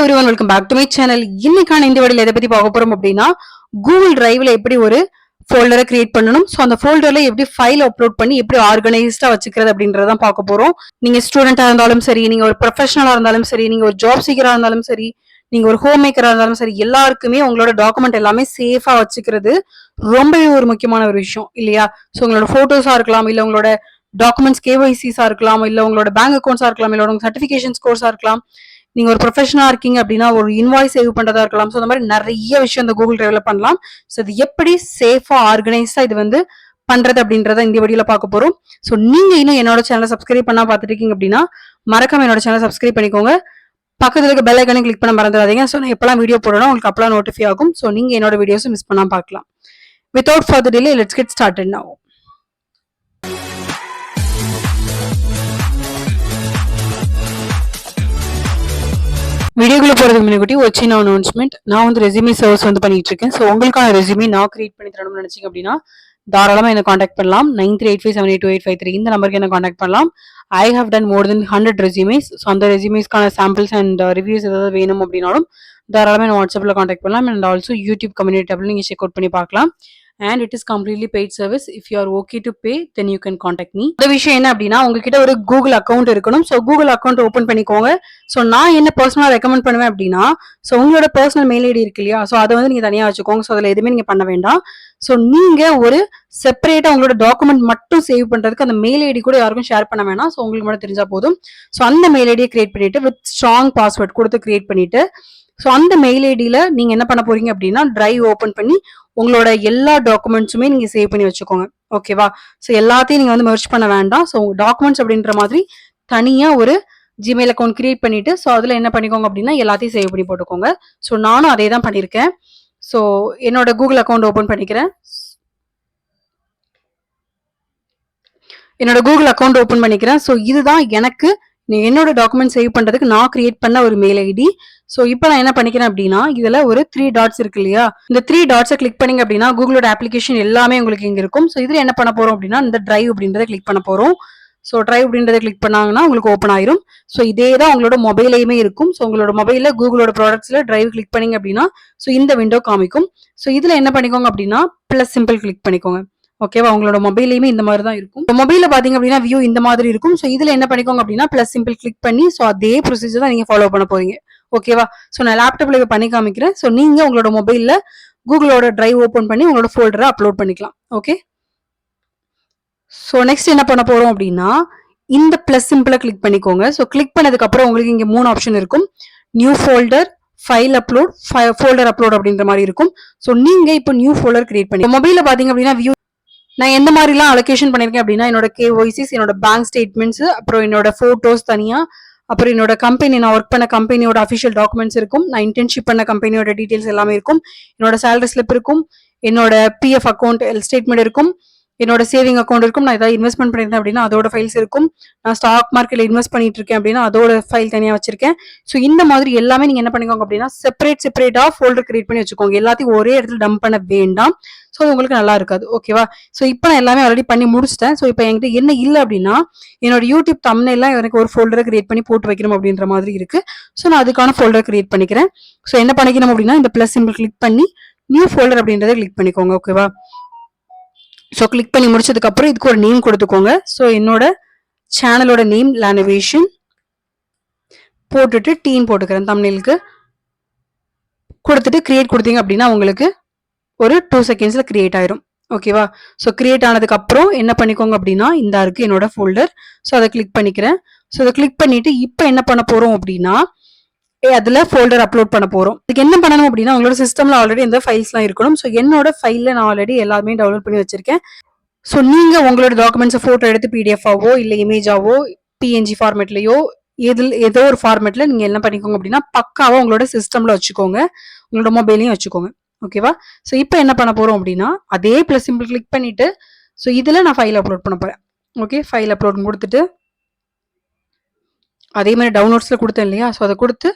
everyone, welcome back to my channel. இன்னைக்கான இந்த வீடியோல எதை பத்தி பார்க்க போறோம் அப்படின்னா கூகுள் டிரைவ்ல எப்படி ஒரு ஃபோல்டரை கிரியேட் பண்ணணும், ஸோ அந்த ஃபோல்டர்ல எப்படி ஃபைல் அப்லோட் பண்ணி எப்படி ஆர்கனைஸ்டா வச்சுக்கிறது அப்படின்றதான் பார்க்க போறோம். நீங்க ஸ்டூடெண்டா இருந்தாலும் சரி, நீங்க ஒரு ப்ரொஃபஷனலா இருந்தாலும் சரி, நீங்க ஒரு ஜாப் சீக்கரா இருந்தாலும் சரி, நீங்க ஒரு ஹோம் மேக்கரா இருந்தாலும் சரி, எல்லாருக்குமே உங்களோட டாக்குமெண்ட் எல்லாமே சேஃபா வச்சுக்கிறது ரொம்பவே ஒரு முக்கியமான ஒரு விஷயம் இல்லையா? ஸோ உங்களோட போட்டோஸா இருக்கலாம், இல்ல உங்களோட டாக்குமெண்ட்ஸ் கேஒய்சிஸா இருக்கலாம், இல்ல உங்களோட பேங்க் அக்கௌண்ட்ஸா இருக்கலாம், இல்ல உங்க சர்டிபிகேஷன் ஸ்கோர்ஸா இருக்கலாம், நீங்க ஒரு ப்ரொஃபஷனலா இருக்கீங்க அப்படின்னா ஒரு இன்வாய்ஸ் சேவ் பண்றதா இருக்கலாம். ஸோ அந்த மாதிரி நிறைய விஷயம் இந்த கூகுள் டிரைவ்ல பண்ணலாம். ஸோ இது எப்படி சேஃபா ஆர்கனைஸ்டா இது வந்து பண்றது அப்படின்றத இந்த வீடியோல பார்க்க போறோம். ஸோ நீங்க இன்னும் என்னோட சேனலை சப்ஸ்கிரைப் பண்ணா பார்த்துட்டு இருக்கீங்க அப்படின்னா மறக்காம என்னோட சேனலை சப்ஸ்கிரைப் பண்ணிக்கோங்க. பக்கத்துல இருக்க பெல் ஐக்கானை கிளிக் பண்ண மறந்துடாதீங்க. ஸோ நான் எப்பெல்லாம் வீடியோ போடணும் உங்களுக்கு அப்பெல்லாம் நோட்டிஃபை ஆகும். ஸோ நீங்க என்னோட வீடியோஸ் மிஸ் பண்ணாம பார்க்கலாம். Without further delay let's get started now. வீடியோக்குள்ள போறதுக்கு முன்னாடி ஒரு சின்ன அனௌன்ஸ்மெண்ட். நான் வந்து ரெஸ்யூமே சர்வீஸ் வந்து பண்ணிட்டு இருக்கேன். ஸோ உங்களுக்கான ரெஸ்யூமே நான் கிரியேட் பண்ணி தரணும்னு நினைச்சீங்க அப்படின்னா தாராளமா என்ன காண்டாக்ட் பண்ணலாம். 9385782853 இந்த நம்பருக்கு என்ன காண்டாக்ட் பண்ணலாம். I have done more than 100 resumes. So அந்த ரெஸ்யூமேஸ்க்கான சாம்பிள்ஸ் அண்ட் ரிவ்யூஸ் ஏதாவது வேணும் அப்படின்னாலும் தாராளமாக என்ன வாட்ஸ்அப்பில் காண்டாக்ட் பண்ணலாம். அண்ட் ஆல்சோ யூடியூப் கம்யூனிட்டி டேப்ல நீங்கள் செக் அவுட் பண்ணி பார்க்கலாம். And it is completely paid service. If you are okay to pay, then you can contact me. இந்த விஷயம் என்ன அப்படின்னா உங்ககிட்ட ஒரு கூகுள் அக்கௌண்ட் இருக்கணும். ஸோ கூகுள் அக்கௌண்ட் ஓப்பன் பண்ணிக்கோங்க. ஸோ நான் என்ன பர்சனலாக ரெக்கமெண்ட் பண்ணுவேன் அப்படின்னா, ஸோ உங்களோட பர்சனல் மெயில் ஐடி இருக்கு இல்லையா, ஸோ அதை வந்து நீங்க தனியாக வச்சுக்கோங்க. ஸோ அதில் எதுவுமே நீங்க பண்ண வேண்டாம். ஸோ நீங்க ஒரு செப்பரேட்டா உங்களோட டாக்குமெண்ட் மட்டும் சேவ் பண்றதுக்கு அந்த மெயில் ஐடி கூட யாருக்கும் ஷேர் பண்ண வேணாம். ஸோ உங்களுக்கு மட்டும் தெரிஞ்சா போதும். ஸோ அந்த மெயில் ஐடியை கிரியேட் பண்ணிட்டு வித் ஸ்ட்ராங் பாஸ்வேர்ட் கொடுத்து கிரியேட் பண்ணிட்டு, ஸோ அந்த மெயில் ஐடியில நீங்க என்ன பண்ண போறீங்க அப்படின்னா டிரைவ் ஓப்பன் பண்ணி உங்களோட எல்லா டாக்குமெண்ட்ஸுமே நீங்க சேவ் பண்ணி வச்சுக்கோங்க. ஓகேவா? ஸோ எல்லாத்தையும் நீங்க வந்து மெர்ஜ் பண்ண வேண்டாம். ஸோ டாக்குமெண்ட்ஸ் அப்படின்ற மாதிரி தனியா ஒரு ஜிமெயில் அக்கௌண்ட் கிரியேட் பண்ணிட்டு, ஸோ அதுல என்ன பண்ணிக்கோங்க அப்படின்னா எல்லாத்தையும் சேவ் பண்ணி போட்டுக்கோங்க. ஸோ நானும் அதே தான் பண்ணியிருக்கேன். ஸோ என்னோட கூகுள் அக்கௌண்ட் ஓப்பன் பண்ணிக்கிறேன். என்னோட கூகுள் அக்கௌண்ட் ஓப்பன் பண்ணிக்கிறேன். ஸோ இதுதான் எனக்கு என்னோட டாக்குமெண்ட் சேவ் பண்றதுக்கு நான் கிரியேட் பண்ண ஒரு மெயில் ஐடி. ஸோ இப்போ நான் என்ன பண்ணிக்கிறேன் அப்படின்னா இதுல ஒரு 3 டாட்ஸ் இருக்கு இல்லையா, இந்த 3 டாட்ஸை கிளிக் பண்ணீங்க அப்படின்னா கூகுளோட அப்ளிகேஷன் எல்லாமே உங்களுக்கு இங்க இருக்கும். ஸோ இதுல என்ன பண்ண போறோம் அப்படின்னா இந்த டிரைவ் அப்படின்றத கிளிக் பண்ண போறோம். ஸோ டிரைவ் அப்படின்றத கிளிக் பண்ணாங்கன்னா உங்களுக்கு ஓப்பன் ஆயிரும். ஸோ இதே தான் உங்களோட மொபைலையுமே இருக்கும். ஸோ உங்களோட மொபைல்ல கூகுளோட ப்ராடக்ட்ஸ்ல டிரைவ் கிளிக் பண்ணீங்க அப்படின்னா ஸோ இந்த விண்டோ காமிக்கும். ஸோ இதுல என்ன பண்ணிக்கோங்க அப்படின்னா பிளஸ் சிம்பிள் கிளிக் பண்ணிக்கோங்க. ஓகேவா? உங்களோட மொபைலையுமே இந்த மாதிரி தான் இருக்கும். மொபைல பாத்தீங்க அப்படின்னா வியூ இந்த மாதிரி இருக்கும். ஸோ இதுல என்ன பண்ணிக்கோங்க அப்படின்னா பிளஸ் சிம்பிள் கிளிக் பண்ணி ஸோ அதே ப்ரொசீஜர் தான் நீங்க ஃபாலோ பண்ண போறீங்க. ஓகேவா? ஸோ நான் லேப்டாப்ல பண்ணி காமிக்கிறேன். ஸோ நீங்க உங்களோட மொபைல்ல கூகுளோட டிரைவ் ஓப்பன் பண்ணி உங்களோட ஃபோல்டரை அப்லோட் பண்ணிக்கலாம். ஓகே. ஸோ நெக்ஸ்ட் என்ன பண்ண போறோம் அப்படின்னா இந்த பிளஸ் சிம்பிளை கிளிக் பண்ணிக்கோங்க. ஸோ கிளிக் பண்ணதுக்கு அப்புறம் உங்களுக்கு இங்க 3 ஆப்ஷன் இருக்கும். New folder, file upload, folder upload அப்படின்ற மாதிரி இருக்கும். ஸோ நீங்க இப்போ நியூ ஃபோல்டர் கிரியேட் பண்ணி மொபைல்ல பாத்தீங்க அப்படின்னா வியூ நான் எந்த மாதிரிலாம் அலோகேஷன் பண்ணியிருக்கேன் அப்படின்னா என்னோட கேஒய்சிஸ், என்னோட பேங்க் ஸ்டேட்மெண்ட்ஸ், அப்புறம் என்னோட போட்டோஸ் தனியா, அப்புறம் என்னோட கம்பெனி நான் ஒர்க் பண்ண கம்பெனியோட அஃபிஷியல் டாக்குமெண்ட்ஸ் இருக்கும், நான் இன்டர்ன்ஷிப் பண்ண கம்பெனியோட டீடைல்ஸ் எல்லாமே இருக்கும், என்னோட சேலரி ஸ்லிப் இருக்கும், என்னோட பிஎஃப் அக்கௌண்ட் ஸ்டேட்மெண்ட் இருக்கும், என்னோட சேவிங் அக்கௌண்ட் இருக்கும், நான் ஏதாவது இன்வெஸ்ட்மெண்ட் பண்ணியிருந்தேன் அப்படின்னா அதோட ஃபைல்ஸ் இருக்கும், நான் ஸ்டாக் மார்க்கெட்ல இன்வெஸ்ட் பண்ணிட்டு இருக்கேன் அப்படின்னா அதோட ஃபைல் தனியாக வச்சிருக்கேன். ஸோ இந்த மாதிரி எல்லாமே நீங்க என்ன பண்ணிக்கோங்க அப்படின்னா செப்பரேட்டா ஃபோல்டர் கிரியேட் பண்ணி வச்சுக்கோங்க. எல்லாத்தையும் ஒரே இடத்துல டம்ப் பண்ண வேண்டாம். ஸோ உங்களுக்கு நல்லா இருக்காது. ஓகேவா? ஸோ இப்போ நான் எல்லாமே ஆல்ரெடி பண்ணி முடிச்சிட்டேன். ஸோ இப்போ என்கிட்ட என்ன இல்லை அப்படின்னா என்னோட யூடியூப் தம்ப்நெயில்லாம் எனக்கு ஒரு ஃபோல்டரை கிரியேட் பண்ணி போட்டு வைக்கணும் அப்படின்ற மாதிரி இருக்கு. ஸோ நான் அதுக்கான ஃபோல்டர் கிரியேட் பண்ணிக்கிறேன். ஸோ என்ன பண்ணிக்கணும் அப்படின்னா இந்த பிளஸ் சிம்பிள் கிளிக் பண்ணி நியூ ஃபோல்டர் அப்படின்றத கிளிக் பண்ணிக்கோங்க. ஓகேவா? ஸோ கிளிக் பண்ணி முடிச்சதுக்கு அப்புறம் இதுக்கு ஒரு நேம் கொடுத்துக்கோங்க. ஸோ என்னோட சேனலோட நேம் லானோவேஷன் போட்டுட்டு டீன் போட்டுக்கிறேன். தம்ப்நெயிலுக்கு கொடுத்துட்டு கிரியேட் கொடுத்தீங்க அப்படின்னா உங்களுக்கு ஒரு 2 செகண்ட்ஸ்ல கிரியேட் ஆயிரும். ஓகேவா? ஸோ கிரியேட் ஆனதுக்கு அப்புறம் என்ன பண்ணிக்கோங்க அப்படின்னா இந்த இருக்கு என்னோட ஃபோல்டர். ஸோ அதை கிளிக் பண்ணிக்கிறேன். ஸோ அதை கிளிக் பண்ணிட்டு இப்போ என்ன பண்ண போறோம் அப்படின்னா அதுல ஃபோல்டர் அப்லோட் பண்ண போறோம். இதுக்கு என்ன பண்ணணும் அப்படின்னா உங்களோட சிஸ்டம்ல ஆல்ரெடி எந்த ஃபைல்ஸ்லாம் இருக்கணும். ஸோ என்னோட ஃபைல்ல நான் ஆல்ரெடி எல்லாமே டவுன்லோட் பண்ணி வச்சிருக்கேன். ஸோ நீங்க உங்களோட டாக்குமெண்ட்ஸை போட்டோ எடுத்து பிடிஎஃபாவோ இல்லை இமேஜாவோ பிஎன்ஜி ஃபார்மேட்லயோ ஏதோ ஒரு ஃபார்மேட்ல நீங்க என்ன பண்ணிக்கோங்க அப்படின்னா பக்காவா உங்களோட சிஸ்டம்ல வச்சுக்கோங்க, உங்களோட மொபைலையும் வச்சுக்கோங்க. ஓகேவா? ஸோ இப்போ என்ன பண்ண போறோம் அப்படின்னா அதே பிளஸ் சிம்பிள் கிளிக் பண்ணிட்டு ஸோ இதுல நான் ஃபைல் அப்லோட் பண்ண போறேன். ஓகே. ஃபைல் அப்லோட் கொடுத்துட்டு அதே மாதிரி டவுன்லோட்ஸ்ல கொடுத்தேன் இல்லையா, ஸோ அதை கொடுத்து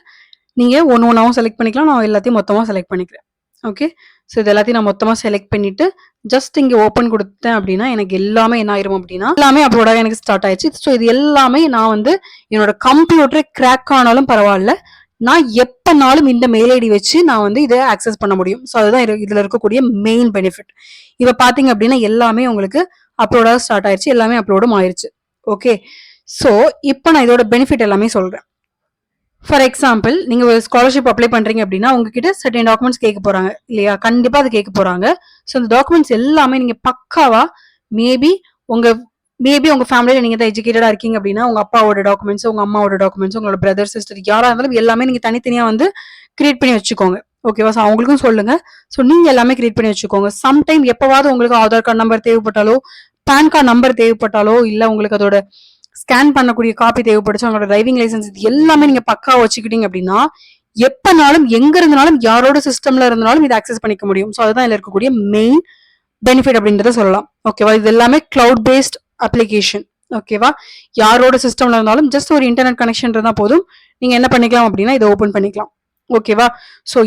நீங்க ஒன்னாவும் செலக்ட் பண்ணிக்கலாம். நான் எல்லாத்தையும் மொத்தமா செலக்ட் பண்ணிக்கிறேன். ஓகே. ஸோ இது எல்லாத்தையும் நான் மொத்தமா செலக்ட் பண்ணிட்டு ஜஸ்ட் இங்க ஓப்பன் கொடுத்தேன் அப்படின்னா எனக்கு எல்லாமே என்ன ஆயிரும் அப்படின்னா எல்லாமே அப்லோடாக எனக்கு ஸ்டார்ட் ஆயிடுச்சு. ஸோ இது எல்லாமே நான் வந்து என்னோட கம்ப்யூட்டர் கிராக் ஆனாலும் பரவாயில்ல, நான் எப்பனாலும் இந்த மெயில் ஐடி வச்சு நான் வந்து இதை ஆக்சஸ் பண்ண முடியும். ஸோ அதுதான் இதுல இருக்கக்கூடிய மெயின் பெனிஃபிட். இப்ப பாத்தீங்க அப்படின்னா எல்லாமே உங்களுக்கு அப்லோடாக ஸ்டார்ட் ஆயிருச்சு, எல்லாமே அப்லோடும் ஆயிருச்சு. ஓகே, ஸோ இப்போ நான் இதோட பெனிஃபிட் எல்லாமே சொல்றேன். ஃபார் எக்ஸாம்பிள், நீங்க ஒரு ஸ்காலர்ஷிப் அப்ளை பண்றீங்க அப்படின்னா உங்ககிட்ட சர்டன் டாக்குமெண்ட்ஸ் கேட்க போறாங்க இல்லையா? கண்டிப்பா அது கேட்க போறாங்க. ஸோ அந்த டாக்குமெண்ட்ஸ் எல்லாமே நீங்க பக்காவா மேபி உங்க உங்க ஃபேமிலியில நீங்க தான் எஜுகேட்டடா இருக்கீங்க அப்படின்னா உங்க அப்பாவோட டாக்குமெண்ட்ஸ், உங்க அம்மாவோட டாக்குமெண்ட்ஸ், உங்களோட பிரதர் சிஸ்டர் யாரா இருந்தாலும் எல்லாமே நீங்க தனித்தனியா வந்து கிரியேட் பண்ணி வச்சுக்கோங்க. ஓகேவா? ஸோ அவங்களுக்கும் சொல்லுங்க. ஸோ நீங்க எல்லாமே கிரியேட் பண்ணி வச்சுக்கோங்க. சம்டைம் எப்பவாவது உங்களுக்கு ஆதார் கார்டு நம்பர் தேவைப்பட்டாலோ, பேன் கார்டு நம்பர் தேவைப்பட்டாலோ, இல்ல உங்களுக்கு அதோட ஸ்கேன் பண்ணக்கூடிய காப்பி தேவைப்படுச்சு, உங்களோட டிரைவிங் லைசன்ஸ், இது எல்லாமே நீங்க பக்கா வச்சுக்கிட்டீங்க அப்படின்னா எப்பனாலும் எங்க இருந்தாலும் யாரோட சிஸ்டம்ல இருந்தாலும் இதை ஆக்சஸ் பண்ணிக்க முடியும். ஸோ அதுதான் இதுல இருக்கக்கூடிய மெயின் பெனிஃபிட் அப்படின்றத சொல்லலாம். ஓகேவா? இது எல்லாமே கிளவுட் பேஸ்ட் அப்ளிகேஷன். ஓகேவா? யாரோட சிஸ்டம்ல இருந்தாலும் ஜஸ்ட் ஒரு இன்டர்நெட் கனெக்ஷன் இருந்தா போதும், நீங்க என்ன பண்ணிக்கலாம் அப்படின்னா இதை ஓபன் பண்ணிக்கலாம். ஓகேவா? ஸோ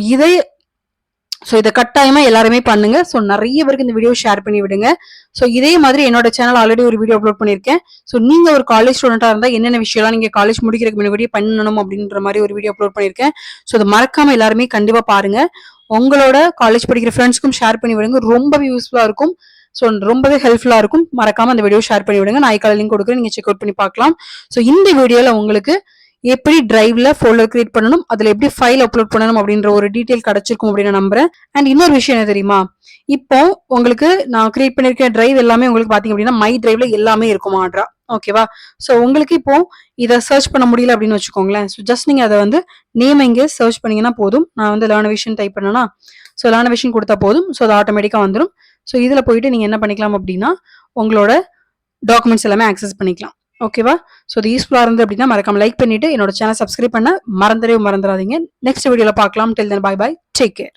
இதை கட்டாயமா எல்லாருமே பண்ணுங்க. ஸோ நிறைய பேருக்கு இந்த வீடியோ ஷேர் பண்ணி விடுங்க. ஸோ இதே மாதிரி என்னோட சேனல் ஆல்ரெடி ஒரு வீடியோ அப்லோட் பண்ணியிருக்கேன். ஸோ நீங்க ஒரு காலேஜ் ஸ்டூடெண்டா இருந்தா என்னென்ன விஷயம்லாம் நீங்க காலேஜ் முடிக்கிறதுக்கு முன்னாடி பண்ணணும் அப்படின்ற மாதிரி ஒரு வீடியோ அப்லோட் பண்ணியிருக்கேன். ஸோ அதை மறக்காம எல்லாருமே கண்டிப்பா பாருங்க. உங்களோட காலேஜ் படிக்கிற ஃப்ரெண்ட்ஸ்க்கும் ஷேர் பண்ணி விடுங்க. ரொம்பவே யூஸ்ஃபுல்லா இருக்கும். ஸோ ரொம்பவே ஹெல்ப்ஃபுல்லா இருக்கும். மறக்காம அந்த வீடியோ ஷேர் பண்ணி விடுங்க. நான் ஐக்கால லிங்க் கொடுக்குறேன், நீங்க செக் அவுட் பண்ணி பார்க்கலாம். ஸோ இந்த வீடியோல உங்களுக்கு எப்படி டிரைவ்ல ஃபோல்டர் கிரியேட் பண்ணணும், அதுல எப்படி ஃபைல் அப்லோட் பண்ணணும் அப்படின்ற ஒரு டீடைல் கிடைச்சிருக்கும் அப்படின்னு நம்புறேன். அண்ட் இன்னொரு விஷயம் என்ன தெரியுமா, இப்போ உங்களுக்கு நான் கிரியேட் பண்ணிருக்க டிரைவ் எல்லாமே உங்களுக்கு பாத்தீங்க அப்படின்னா மை டிரைவ்ல எல்லாமே இருக்கும் ஆர்டரா. ஓகேவா? ஸோ உங்களுக்கு இப்போ இதை சர்ச் பண்ண முடியல அப்படின்னு வச்சுக்கோங்களேன். ஸோ ஜஸ்ட் நீங்க அதை வந்து நேம் இங்கே சர்ச் பண்ணீங்கன்னா போதும். நான் வந்து லேர்னவிஷன் டைப் பண்ணனா, ஸோ லேர்னவிஷன் கொடுத்தா போதும். ஸோ அது ஆட்டோமேட்டிக்கா வந்துடும். ஸோ இதுல போயிட்டு நீங்க என்ன பண்ணிக்கலாம் அப்படின்னா உங்களோட டாக்குமெண்ட்ஸ் எல்லாமே ஆக்சஸ் பண்ணிக்கலாம். ஓகேவா? ஸோ இது யூஸ்ஃபுல்லா இருந்து அப்படின்னா மறக்காம லைக் பண்ணிட்டு என்னோட சேனல் சப்ஸ்கிரைப் பண்ண மறந்துடாதீங்க. நெக்ஸ்ட் வீடியோல பார்க்கலாம். டில் தென் பை பை, டேக் கேர்.